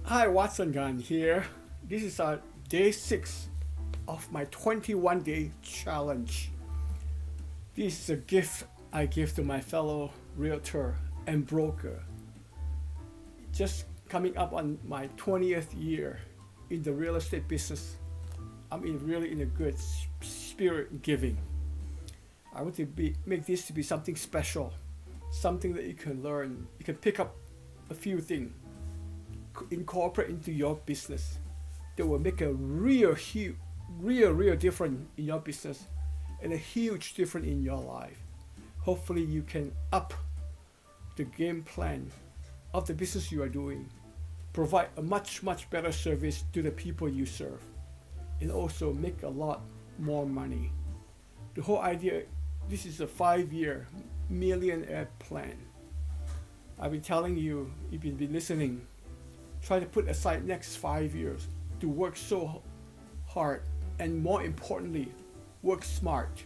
Hi, Watson Gun here. This is day 6 of my 21-day challenge. This is a gift I give to my fellow realtor and broker. Just coming up on my 20th year in the real estate business, really in a good spirit giving. I want to make this to be something special, something that you can learn. You can pick up a few things, incorporate into your business that will make a real difference in your business and a huge difference in your life. Hopefully you can up the game plan of the business you are doing, provide a much better service to the people you serve, and also make a lot more money. The whole idea, this is a 5-year millionaire plan. I've been telling you, if you've been listening, try to put aside next 5 years to work so hard, and more importantly, work smart,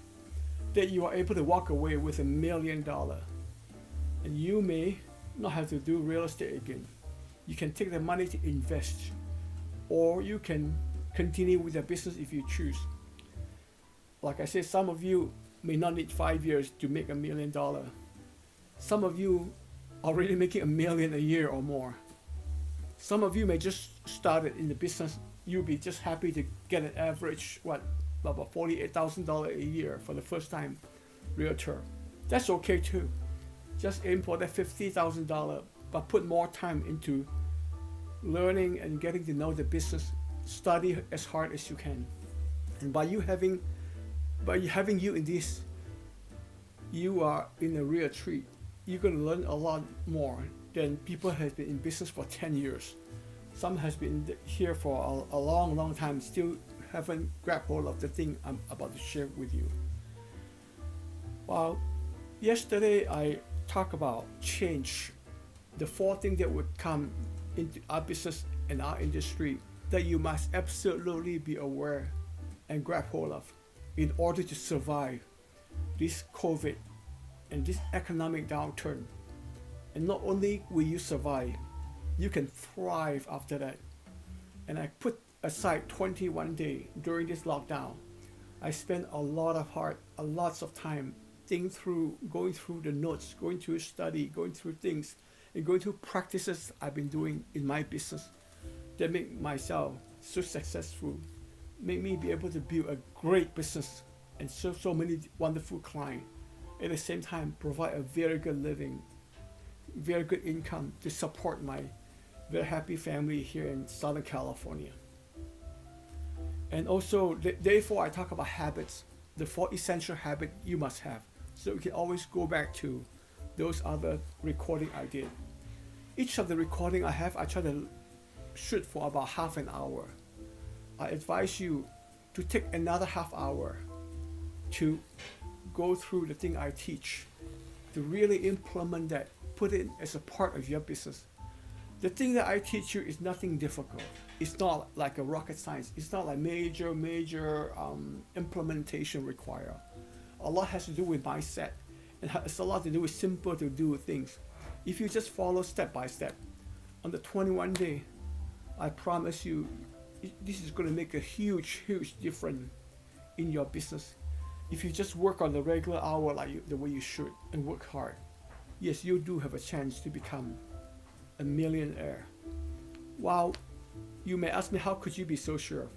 that you are able to walk away with $1 million. And you may not have to do real estate again. You can take the money to invest, or you can continue with the business if you choose. Like I said, some of you may not need 5 years to make $1 million. Some of you are already making $1 million a year or more. Some of you may just started in the business. You'll be just happy to get an average, about $48,000 a year for the first time realtor. That's okay too. Just aim for that $50,000, but put more time into learning and getting to know the business. Study as hard as you can. And by having you in this, you are in a real treat. You're going to learn a lot more than people have been in business for 10 years. Some has been here for a long time, still haven't grabbed hold of the thing I'm about to share with you. Well, yesterday I talked about change, the 4 things that would come into our business and our industry that you must absolutely be aware and grab hold of in order to survive this COVID and this economic downturn. And not only will you survive, you can thrive after that. And I put aside 21 days during this lockdown. I spent lots of time going through the notes, going through study, going through things, and going through practices I've been doing in my business that make myself so successful, make me be able to build a great business and serve so many wonderful clients. At the same time, provide a very good living, very good income to support my very happy family here in Southern California. And also, therefore, I talk about habits, the 4 essential habits you must have. So you can always go back to those other recording I did. Each of the recording I have, I try to shoot for about half an hour. I advise you to take another half hour to go through the thing I teach, to really implement that, put it as a part of your business. The thing that I teach you is nothing difficult. It's not like a rocket science. It's not like major implementation required. A lot has to do with mindset, and it's a lot to do with simple to do things. If you just follow step by step, on the 21 day, I promise you, this is going to make a huge difference in your business. If you just work on the regular hour the way you should and work hard, yes, you do have a chance to become a millionaire. Wow, you may ask me, how could you be so sure?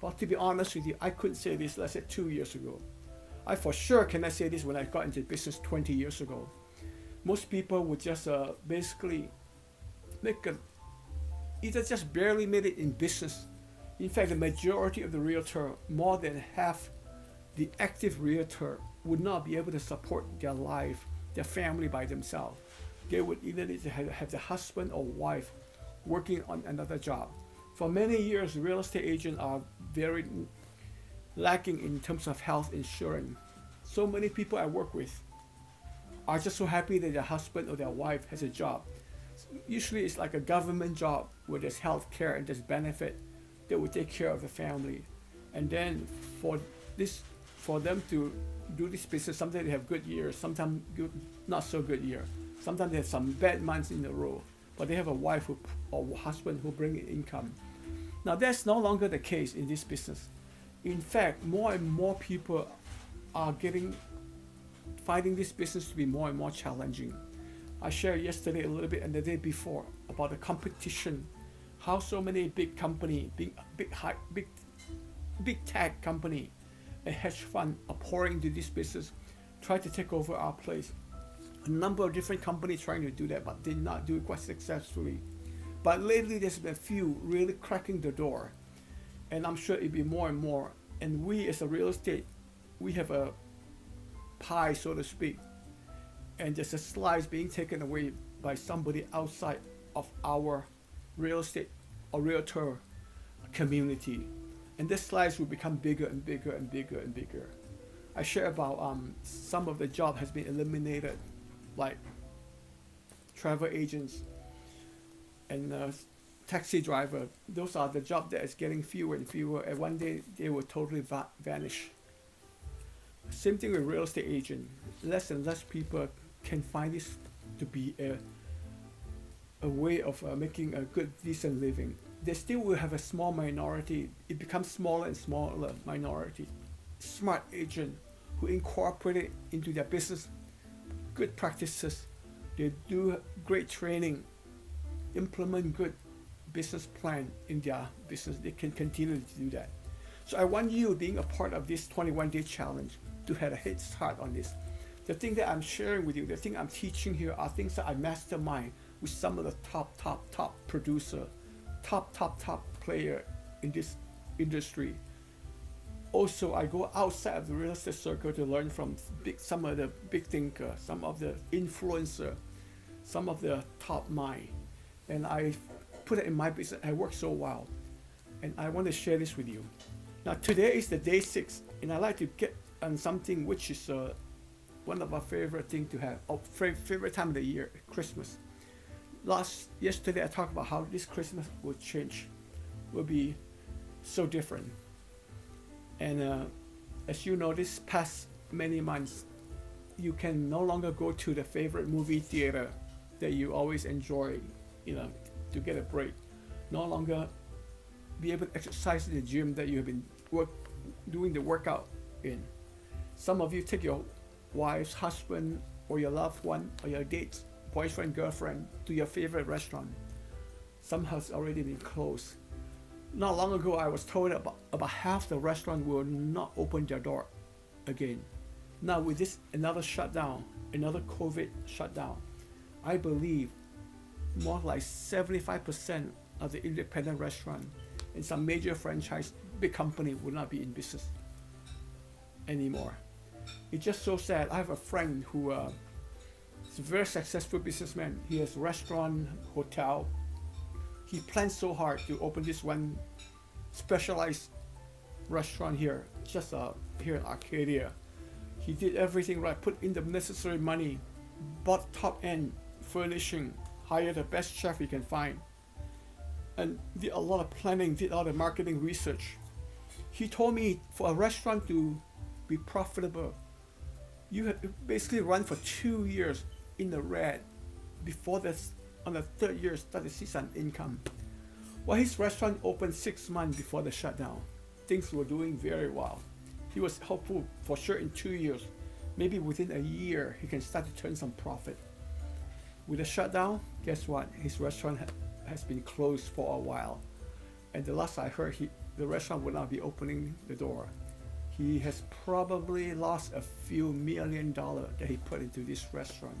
Well, to be honest with you, I couldn't say this, let's say 2 years ago. I for sure cannot say this when I got into business 20 years ago. Most people would just basically either just barely made it in business. In fact, the majority of the realtor, more than half the active realtor, would not be able to support their life, their family by themselves. They would either need to have the husband or wife working on another job. For many years, real estate agents are very lacking in terms of health insurance. So many people I work with are just so happy that their husband or their wife has a job. Usually it's like a government job where there's health care and there's benefit that will take care of the family. And then for them to do this business, sometimes they have good years, sometimes not so good years. Sometimes they have some bad months in a row. but they have a wife who, or husband who bring in income. Now that's no longer the case in this business. In fact, more and more people are finding this business to be more and more challenging. I shared yesterday a little bit and the day before about the competition, how so many big company, big tech company, and hedge fund are pouring into this business, try to take over our place. A number of different companies trying to do that, but did not do it quite successfully. But lately, there's been a few really cracking the door, and I'm sure it'll be more and more. And we, as a real estate, we have a pie, so to speak, and there's a slice being taken away by somebody outside of our real estate or realtor community, and this slice will become bigger and bigger and bigger and bigger. I share about some of the job has been eliminated, like travel agents and taxi driver. Those are the jobs that is getting fewer and fewer, and one day they will totally vanish. Same thing with real estate agent. Less and less people can find this to be a way of making a good, decent living. They still will have a small minority. It becomes smaller and smaller minority. Smart agent who incorporate it into their business, good practices. They do great training, implement good business plan in their business. They can continue to do that. So I want you, being a part of this 21-day challenge, to have a head start on this. The thing that I'm sharing with you, the thing I'm teaching here are things that I mastermind with some of the top producer, top player in this industry. Also, I go outside of the real estate circle to learn from some of the big thinkers, some of the influencer, some of the top mind, and I put it in my business. I work so well, and I want to share this with you. Now today is the day 6, and I like to get on something which is one of our favorite thing to have, or favorite time of the year, Christmas. Yesterday I talked about how this Christmas will change, will be so different. And as you know, this past many months, you can no longer go to the favorite movie theater that you always enjoy, to get a break. No longer be able to exercise in the gym that you have been doing the workout in. Some of you take your wife's husband or your loved one or your date's boyfriend, girlfriend to your favorite restaurant. Some has already been closed. Not long ago, I was told about half the restaurant will not open their door again. Now with this another shutdown, another COVID shutdown, I believe more like 75% of the independent restaurant and some major franchise big company will not be in business anymore. It's just so sad. I have a friend who is a very successful businessman. He has restaurant, hotel. He planned so hard to open this one specialized restaurant here, just here in Arcadia. He did everything right, put in the necessary money, bought top-end furnishing, hired the best chef he can find, and did a lot of planning, did all the marketing research. He told me for a restaurant to be profitable, you have to basically run for 2 years in the red before this, on the 3rd year start to see some income. Well, his restaurant opened 6 months before the shutdown. Things were doing very well. He was hopeful for sure in 2 years, maybe within a year, he can start to turn some profit. With the shutdown, guess what? His restaurant has been closed for a while. And the last I heard, the restaurant will not be opening the door. He has probably lost a few $1 million that he put into this restaurant.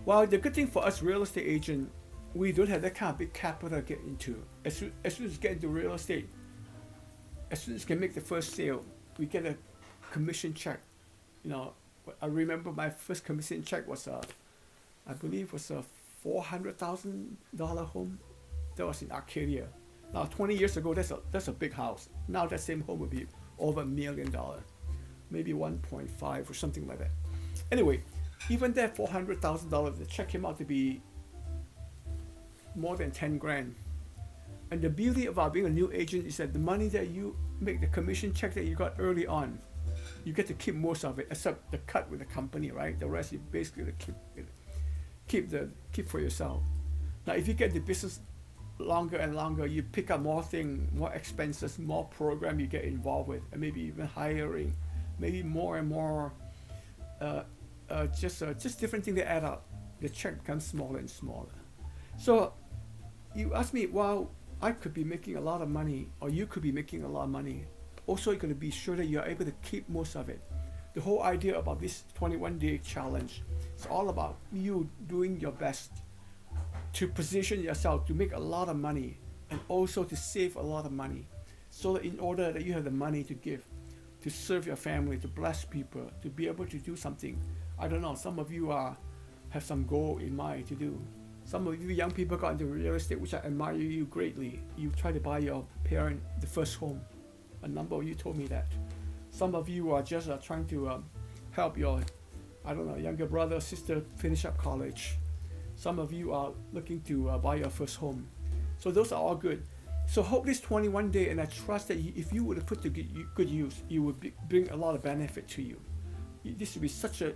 Well, the good thing for us real estate agent, we don't have that kind of big capital to get into. As soon as we get into real estate, as soon as we can make the first sale, we get a commission check. I remember my first commission check was I believe was a $400,000 home that was in Arcadia. Now 20 years ago, that's a big house. Now that same home would be over $1 million, maybe 1.5 or something like that. Anyway, even that $400,000, the check came out to be more than 10 grand. And the beauty about being a new agent is that the money that you make, the commission check that you got early on, you get to keep most of it, except the cut with the company, right? The rest you basically keep for yourself. Now, if you get the business longer and longer, you pick up more things, more expenses, more program you get involved with, and maybe even hiring, maybe more and more, just different things that add up. The check becomes smaller and smaller. So you ask me, well, I could be making a lot of money, or you could be making a lot of money. Also, you're going to be sure that you're able to keep most of it. The whole idea about this 21-day challenge is all about you doing your best to position yourself to make a lot of money, and also to save a lot of money, so that in order that you have the money to give, to serve your family, to bless people, to be able to do something. I don't know, some of you have some goal in mind to do. Some of you young people got into real estate, which I admire you greatly. You try to buy your parent the first home. A number of you told me that. Some of you are just trying to help your, I don't know, younger brother or sister finish up college. Some of you are looking to buy your first home. So those are all good. So hope this 21 day, and I trust that if you would have put to good use, you would bring a lot of benefit to you. This would be such a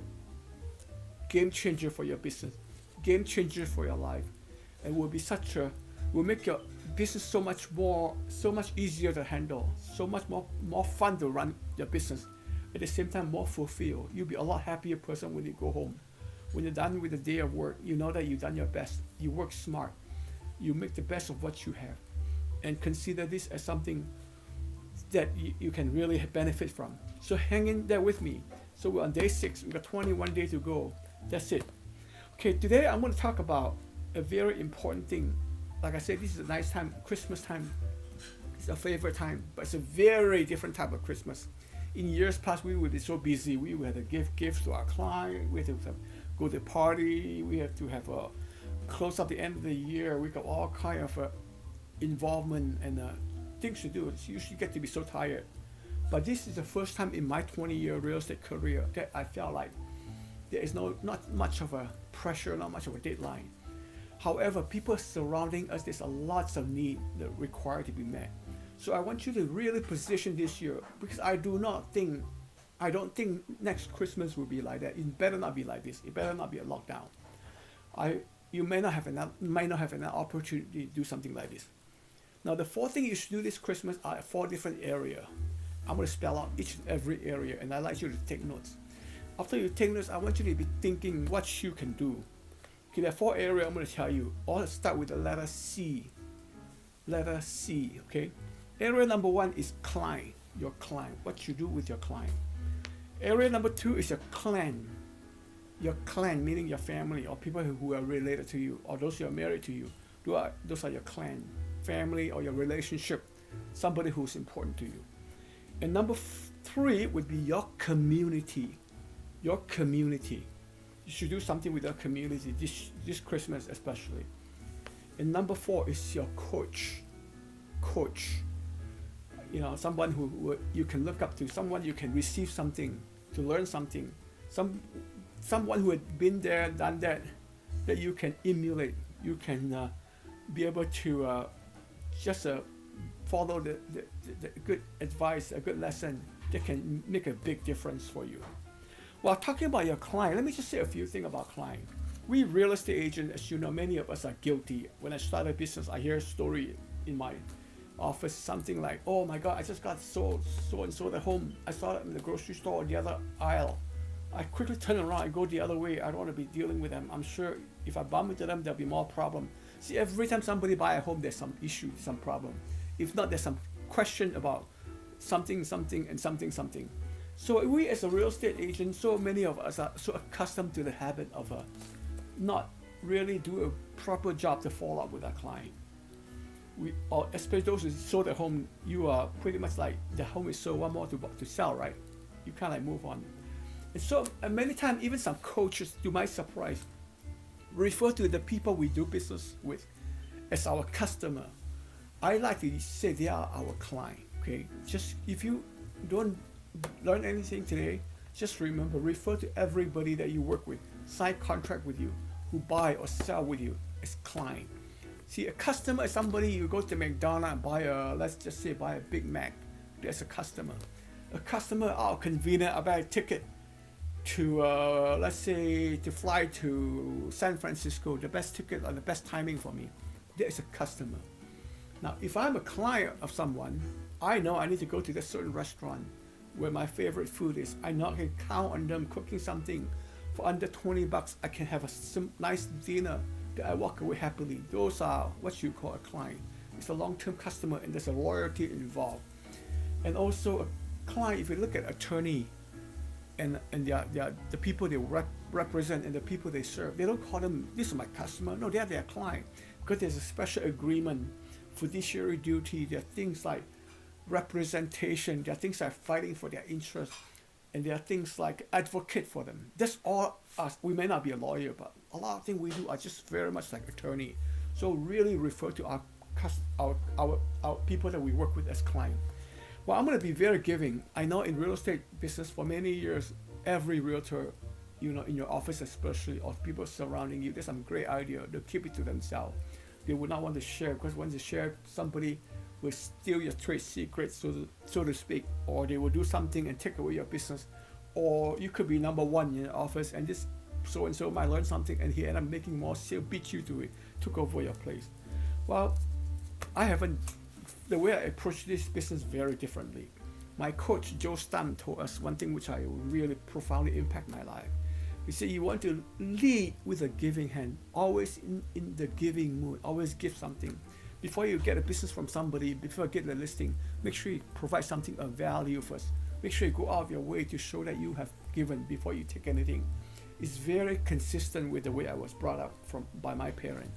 game changer for your business, game changer for your life, and will make your business so much easier to handle, so much more fun to run your business. At the same time, more fulfilled. You'll be a lot happier person when you go home. When you're done with the day of work, you know that you've done your best. You work smart. You make the best of what you have. And consider this as something that you can really benefit from. So hang in there with me. So we're on day 6. We've got 21 days to go. That's it. Okay, today I'm going to talk about a very important thing. Like I said, this is a nice time, Christmas time. It's a favorite time, but it's a very different type of Christmas. In years past, we would be so busy. We would have to give gifts to our client. We have to go to party. We have to have a close up the end of the year. We got all kind of involvement and things to do. It's usually get to be so tired. But this is the first time in my 20-year real estate career that I felt like there is not much of a pressure, not much of a deadline. However, people surrounding us, there's a lots of need that require to be met. So I want you to really position this year, because I don't think next Christmas will be like that. It better not be like this. It better not be a lockdown. You may not have an opportunity to do something like this. Now, the 4 things you should do this Christmas are 4 different areas. I'm going to spell out each and every area, and I'd like you to take notes. After you take notes, I want you to be thinking what you can do. Okay, there are 4 areas I'm going to tell you. All start with the letter C. Letter C, okay? Area number 1 is client, your client, what you do with your client. Area number 2 is your clan. Your clan, meaning your family or people who are related to you, or those who are married to you. Those are your clan, family, or your relationship, somebody who's important to you. And number 3 would be your community. Your community. You should do something with your community this Christmas especially. And number 4 is your coach. Coach. You know, someone who you can look up to, someone you can receive something, to learn something, someone who had been there, done that you can emulate. You can be able to just follow the good advice, a good lesson that can make a big difference for you. While talking about your client, let me just say a few things about client. We real estate agents, as you know, many of us are guilty. When I start a business, I hear a story in my office, something like, oh my God, I just got so and so at home. I saw it in the grocery store on the other aisle. I quickly turn around and go the other way. I don't want to be dealing with them. I'm sure if I bump into them, there'll be more problem. See, every time somebody buy a home, there's some issue, some problem. If not, there's some question about something. So we as a real estate agent, so many of us are so accustomed to the habit of not really do a proper job to follow up with our client. Or especially those who sold the home, you are pretty much like the home is sold, one more to sell, right? You kind of like move on. And so many times, even some coaches, to my surprise, refer to the people we do business with as our customer. I like to say they are our client. Okay, just if you don't learn anything today, just remember, refer to everybody that you work with, sign contract with you, who buy or sell with you as client. See, a customer is somebody you go to McDonald's and buy buy a Big Mac. That's a customer. A customer, convenient, I buy a ticket. to let's say to fly to San Francisco, the best ticket or the best timing for me, there is a customer. Now, if I'm a client of someone, I know I need to go to that certain restaurant where my favorite food is. I know I can count on them cooking something for under $20. I can have a nice dinner that I walk away happily. Those are what you call a client. It's a long-term customer, and there's a loyalty involved. And also a client, if you look at attorney and the people they represent and the people they serve, they don't call them, this is my customer. No, they are their client, because there's a special agreement, fiduciary duty. There are things like representation. There are things like fighting for their interests, and there are things like advocate for them. That's all us. We may not be a lawyer, but a lot of things we do are just very much like attorney. So really refer to our people that we work with as client. Well, I'm going to be very giving. I know in real estate business for many years, every realtor, in your office especially, or people surrounding you, there's some great idea. They'll keep it to themselves. They would not want to share, because once they share, somebody will steal your trade secrets, so to speak, or they will do something and take away your business. Or you could be number one in the office, and this so and so might learn something, and he end up making more sale, beat you to it, took over your place. Well, the way I approach this business very differently. My coach Joe Stam told us one thing which I really profoundly impact my life. He said you want to lead with a giving hand, always in the giving mood, always give something. Before you get a business from somebody, before you get the listing, make sure you provide something of value first. Make sure you go out of your way to show that you have given before you take anything. It's very consistent with the way I was brought up by my parents.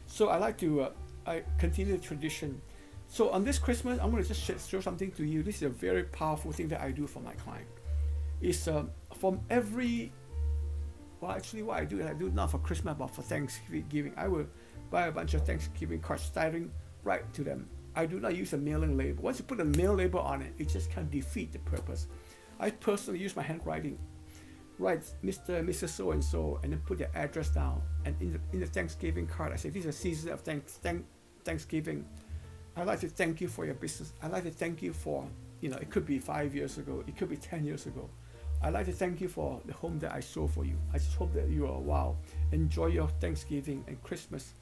So I like to I continue the tradition. So on this Christmas, I'm going to just show something to you. This is a very powerful thing that I do for my client. It's from every, well, actually what I do is I do not for Christmas, but for Thanksgiving. I will buy a bunch of Thanksgiving cards, starting right to them. I do not use a mailing label. Once you put a mail label on it, it just can defeat the purpose. I personally use my handwriting, write Mr. and Mrs. So-and-so, and then put their address down. And in the Thanksgiving card, I say, this is a season of Thanksgiving. I'd like to thank you for your business. I'd like to thank you for, it could be 5 years ago. It could be 10 years ago. I'd like to thank you for the home that I sold for you. I just hope that you are wow. Enjoy your Thanksgiving and Christmas.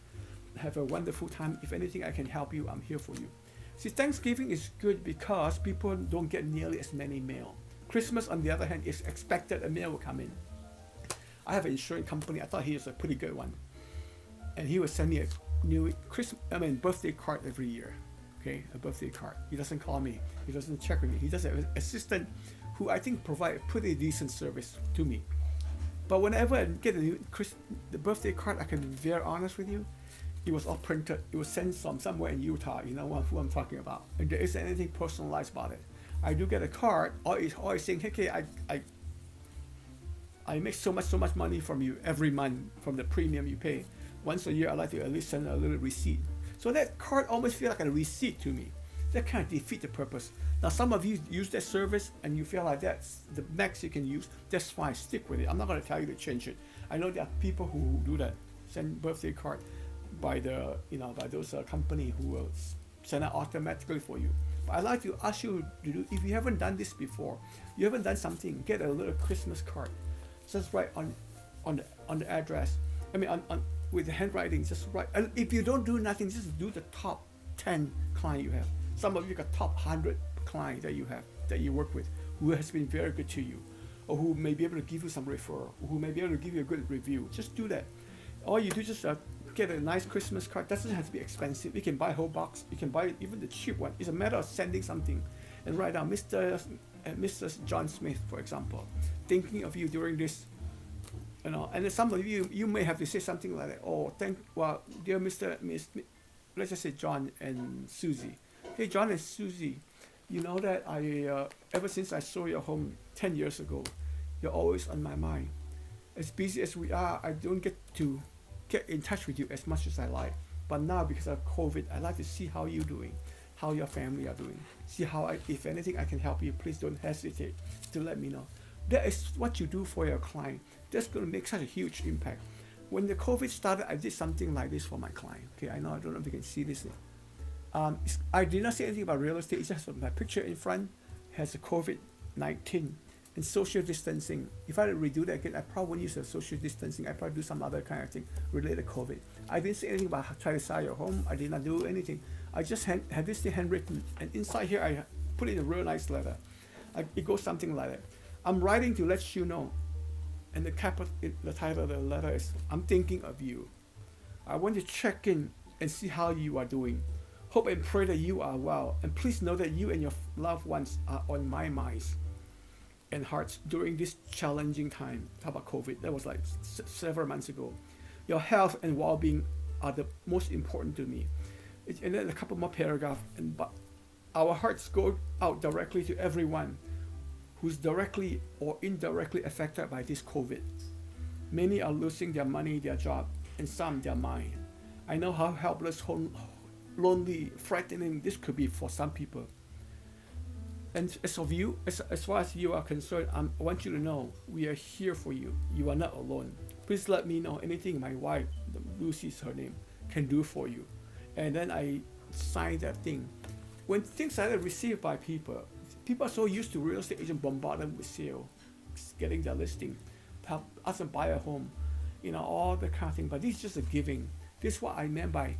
Have a wonderful time. If anything I can help you, I'm here for you. See, Thanksgiving is good because people don't get nearly as many mail. Christmas, on the other hand, is expected a mail will come in. I have an insurance company. I thought he was a pretty good one. And he would send me a new birthday card every year. Okay, a birthday card. He doesn't call me. He doesn't check with me. He does have an assistant who I think provide a pretty decent service to me. But whenever I get the birthday card, I can be very honest with you. It was all printed. It was sent from somewhere in Utah. You know who I'm talking about. And there isn't anything personalized about it. I do get a card. All it's saying, hey, I make so much money from you every month from the premium you pay. Once a year, I like to at least send a little receipt. So that card almost feels like a receipt to me. That kind of defeats the purpose. Now, some of you use that service and you feel like that's the max you can use. That's fine. Stick with it. I'm not going to tell you to change it. I know there are people who do that, send birthday card by those company who will send it automatically for you. But I'd like to ask you to do, if you haven't done this before, you haven't done something, get a little Christmas card. Just write on the address. With the handwriting, just write. And if you don't do nothing, just do the top 10 client you have. Some of you got top 100 client that you have, that you work with, who has been very good to you, or who may be able to give you some referral, who may be able to give you a good review. Just do that. All you do just get a nice Christmas card. Doesn't have to be expensive. You can buy a whole box. You can buy even the cheap one. It's a matter of sending something, and write down Mr. and Mrs. John Smith, for example, thinking of you during this. And then some of you may have to say something like that. Dear let's just say John and Susie. Hey, John and Susie, you know that ever since I saw your home 10 years ago, you're always on my mind. As busy as we are, I don't get to get in touch with you as much as I like. But now, because of COVID, I like to see how you're doing, how your family are doing. See if anything I can help you, please don't hesitate to let me know. That is what you do for your client. That's going to make such a huge impact. When the COVID started, I did something like this for my client. Okay, I don't know if you can see this thing. I did not say anything about real estate. It's just my picture in front has a COVID-19. And social distancing. If I redo that again, I probably wouldn't use the social distancing. I probably do some other kind of thing related to COVID. I didn't say anything about trying to sell your home. I did not do anything. I just had this thing handwritten, and inside here I put it in a real nice letter. It goes something like that. I'm writing to let you know, and the title of the letter is, I'm thinking of you. I want to check in and see how you are doing. Hope and pray that you are well, and please know that you and your loved ones are on my minds and hearts during this challenging time. How about COVID? That was like several months ago. Your health and well-being are the most important to me. And then a couple more paragraphs. But our hearts go out directly to everyone who's directly or indirectly affected by this COVID. Many are losing their money, their job, and some their mind. I know how helpless, lonely, frightening this could be for some people. And as far as you are concerned, I want you to know we are here for you. You are not alone. Please let me know anything my wife, Lucy's her name, can do for you. And then I signed that thing. When things are received by people are so used to real estate agent bombard them with sale, getting their listing, help us to buy a home, all the kind of thing. But this is just a giving. This is what I meant by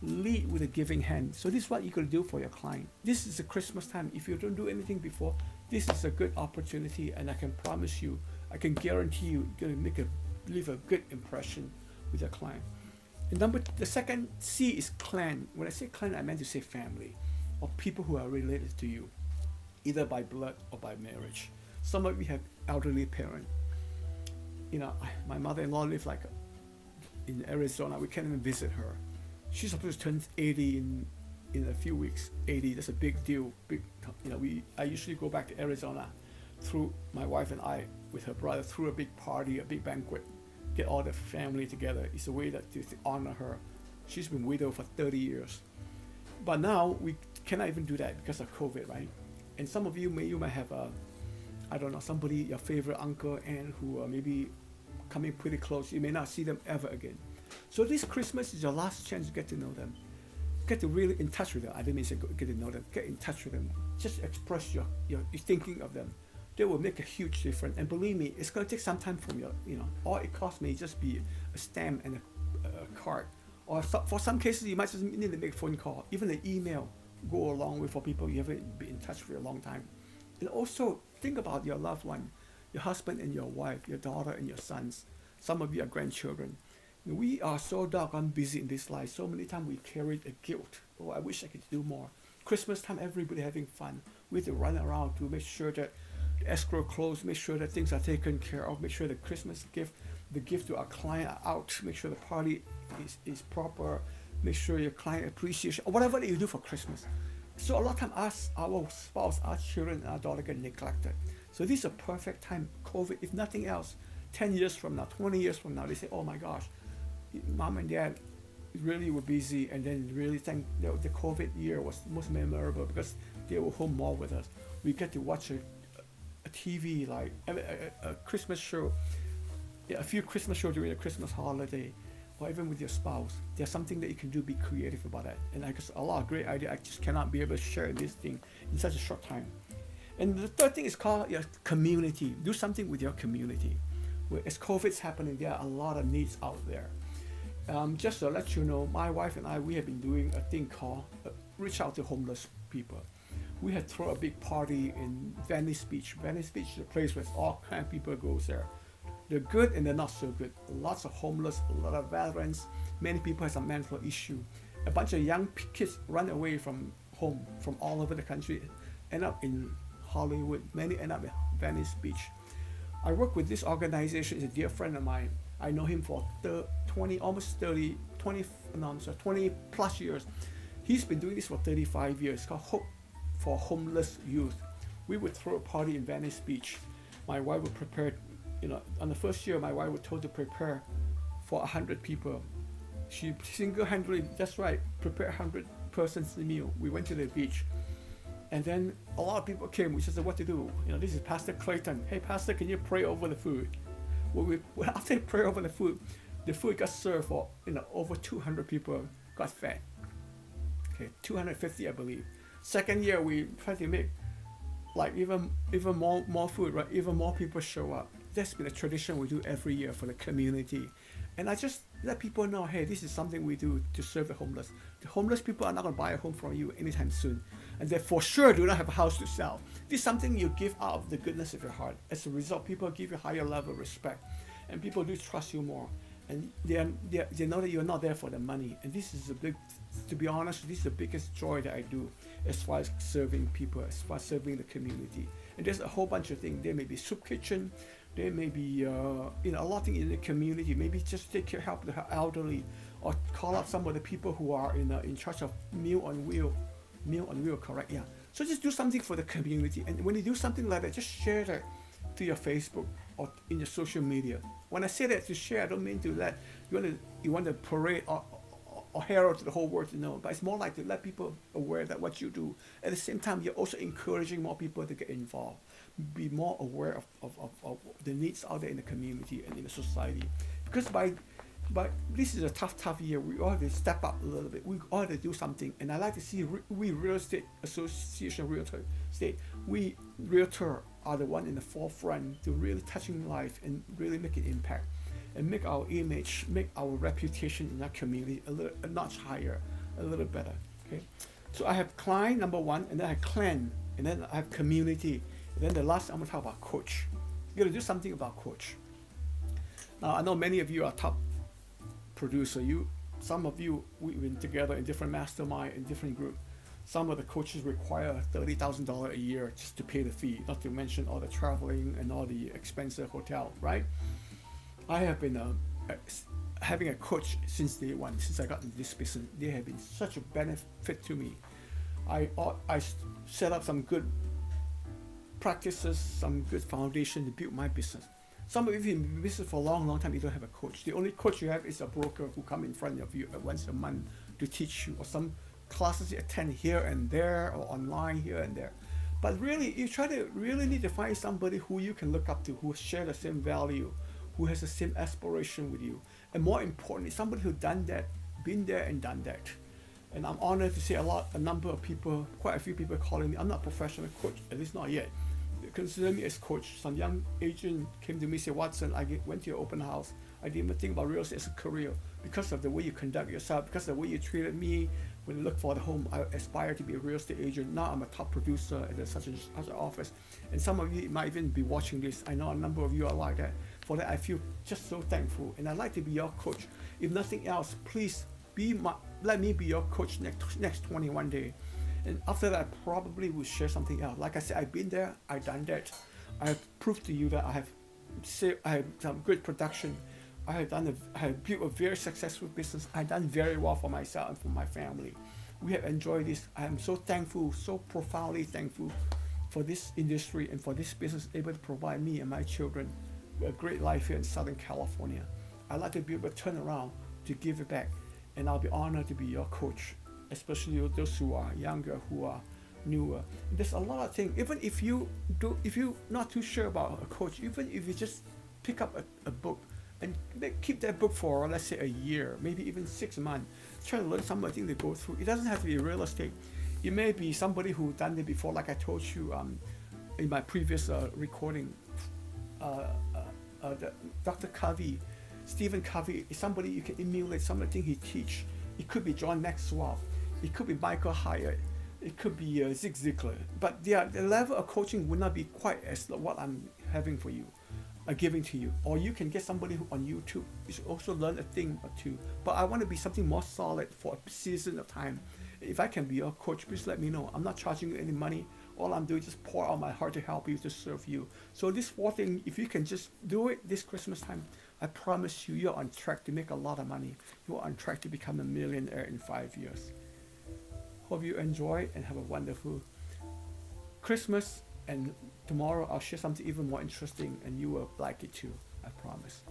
lead with a giving hand. So this is what you could do for your client. This is a Christmas time. If you don't do anything before, this is a good opportunity, and I can promise you, I can guarantee you, you're gonna leave a good impression with your client. And the second C is clan. When I say clan, I meant to say family, or people who are related to you, either by blood or by marriage. Some of you have elderly parents. My mother-in-law lives in Arizona. We can't even visit her. She's supposed to turn 80 in a few weeks. 80, that's a big deal. I usually go back to Arizona through my wife and I with her brother through a big party, a big banquet, get all the family together. It's a way to honor her. She's been widowed for 30 years. But now we cannot even do that because of COVID, right? And some of you might have somebody, your favorite uncle, aunt who are maybe coming pretty close. You may not see them ever again. So this Christmas is your last chance to get to know them. Get to really in touch with them. I didn't mean to say get to know them. Get in touch with them. Just express your thinking of them. They will make a huge difference. And believe me, it's going to take some time from all it costs may just be a stamp and a card. Or for some cases, you might just need to make a phone call. Even an email go along with for people you haven't been in touch for a long time. And also think about your loved one, your husband and your wife, your daughter and your sons. Some of you are grandchildren. We are so doggone busy in this life. So many times we carry a guilt. Oh, I wish I could do more. Christmas time, everybody having fun. We have to run around to make sure that the escrow closed, make sure that things are taken care of, make sure the Christmas gift, the gift to our client are out, make sure the party is proper, make sure your client appreciation, or whatever that you do for Christmas. So a lot of times our spouse, our children, and our daughter get neglected. So this is a perfect time, COVID, if nothing else, 10 years from now, 20 years from now, they say, oh my gosh, mom and dad really were busy, and then really think the COVID year was most memorable because they were home more with us. We get to watch a TV, like a Christmas show, a few Christmas shows during the Christmas holiday, or even with your spouse. There's something that you can do, be creative about that. And I guess a lot of great ideas I just cannot be able to share this thing in such a short time. And the third thing is called your community. Do something with your community. As COVID's happening, there are a lot of needs out there. Just to let you know, my wife and I, we have been doing a thing called reach out to homeless people. We had thrown a big party in Venice Beach. Venice Beach is a place where all kind of people goes there. They're good and they're not so good. Lots of homeless, a lot of veterans. Many people have some mental issue. A bunch of young kids run away from home from all over the country, end up in Hollywood. Many end up in Venice Beach. I work with this organization. It's a dear friend of mine. I know him for 20 plus years. He's been doing this for 35 years. It's called Hope for Homeless Youth. We would throw a party in Venice Beach. My wife would prepare, on the first year, my wife was told to prepare for 100 people. She single-handedly, that's right, prepared 100 persons meal. We went to the beach. And then a lot of people came. We said, what to do? This is Pastor Clayton. Hey, Pastor, can you pray over the food? Well, after they pray over the food got served for, over 200 people got fed. Okay, 250, I believe. Second year, we tried to make like even more food, right? Even more people show up. That's been a tradition we do every year for the community, and I just let people know, hey, this is something we do to serve the homeless. The homeless people are not going to buy a home from you anytime soon, and they for sure do not have a house to sell. This is something you give out of the goodness of your heart. As a result, people give you higher level of respect, and people do trust you more. And they know that you're not there for the money. And this is a big, to be honest, this is the biggest joy that I do as far as serving people, as far as serving the community. And there's a whole bunch of things. There may be soup kitchen, there may be a lot of things in the community. Maybe just take care, help the elderly, or call up some of the people who are in charge of Meal on Wheel, correct? Yeah. So just do something for the community. And when you do something like that, just share that to your Facebook or in your social media. When I say that to share, I don't mean to let you want to parade or herald to the whole world to know, but it's more like to let people aware that what you do. At the same time, you're also encouraging more people to get involved, be more aware of the needs out there in the community and in the society. Because by this is a tough year. We all have to step up a little bit. We all have to do something. And I like to see we Real Estate Association Realtor State, we Realtor are the one in the forefront to really touching life and really make an impact and make our image, make our reputation in our community a notch higher, a little better. Okay, so I have client number one, and then I have clan, and then I have community, and then the last I'm gonna talk about coach. You gotta do something about coach. Now I know many of you are top producer. Some of you we've been together in different mastermind in different group. Some of the coaches require $30,000 a year just to pay the fee, not to mention all the traveling and all the expensive hotel, right? I have been having a coach since day one, since I got into this business. They have been such a benefit to me. I set up some good practices, some good foundation to build my business. Some of you have been in business for a long time, you don't have a coach. The only coach you have is a broker who come in front of you once a month to teach you, or some classes you attend here and there, or online here and there. But really, you really need to find somebody who you can look up to, who share the same value, who has the same aspiration with you. And more importantly, somebody who done that, been there and done that. And I'm honored to see a number of people, quite a few people calling me. I'm not a professional coach, at least not yet. They consider me as coach. Some young agent came to me and said, Watson, I went to your open house. I didn't even think about real estate as a career because of the way you conduct yourself, because of the way you treated me. When I look for the home, I aspire to be a real estate agent. Now I'm a top producer at such an office. And some of you might even be watching this. I know a number of you are like that. For that, I feel just so thankful. And I'd like to be your coach. If nothing else, please let me be your coach next 21 days. And after that, I probably will share something else. Like I said, I've been there, I've done that. I have proved to you that I have some good production. I have built a very successful business. I've done very well for myself and for my family. We have enjoyed this. I am so thankful, so profoundly thankful for this industry and for this business able to provide me and my children a great life here in Southern California. I'd like to be able to turn around to give it back, and I'll be honored to be your coach, especially those who are younger, who are newer. There's a lot of things. Even if you're not too sure about a coach, even if you just pick up a book and keep that book for, let's say, a year, maybe even 6 months, try to learn some of the things they go through. It doesn't have to be real estate. It may be somebody who done it before, like I told you in my previous recording. Dr. Covey, Stephen Covey is somebody you can emulate some of the things he teach. It could be John Maxwell, it could be Michael Hyatt, it could be Zig Ziglar. But the level of coaching would not be quite as what I'm having for you, giving to you. Or you can get somebody who on YouTube. You should also learn a thing or two. But I want to be something more solid for a season of time. If I can be your coach, please let me know. I'm not charging you any money. All I'm doing is just pour out my heart to help you, to serve you. So this 4 thing, if you can just do it this Christmas time, I promise you, you're on track to make a lot of money. You're on track to become a millionaire in 5 years. Hope you enjoy and have a wonderful Christmas. And tomorrow I'll share something even more interesting, and you will like it too. I promise.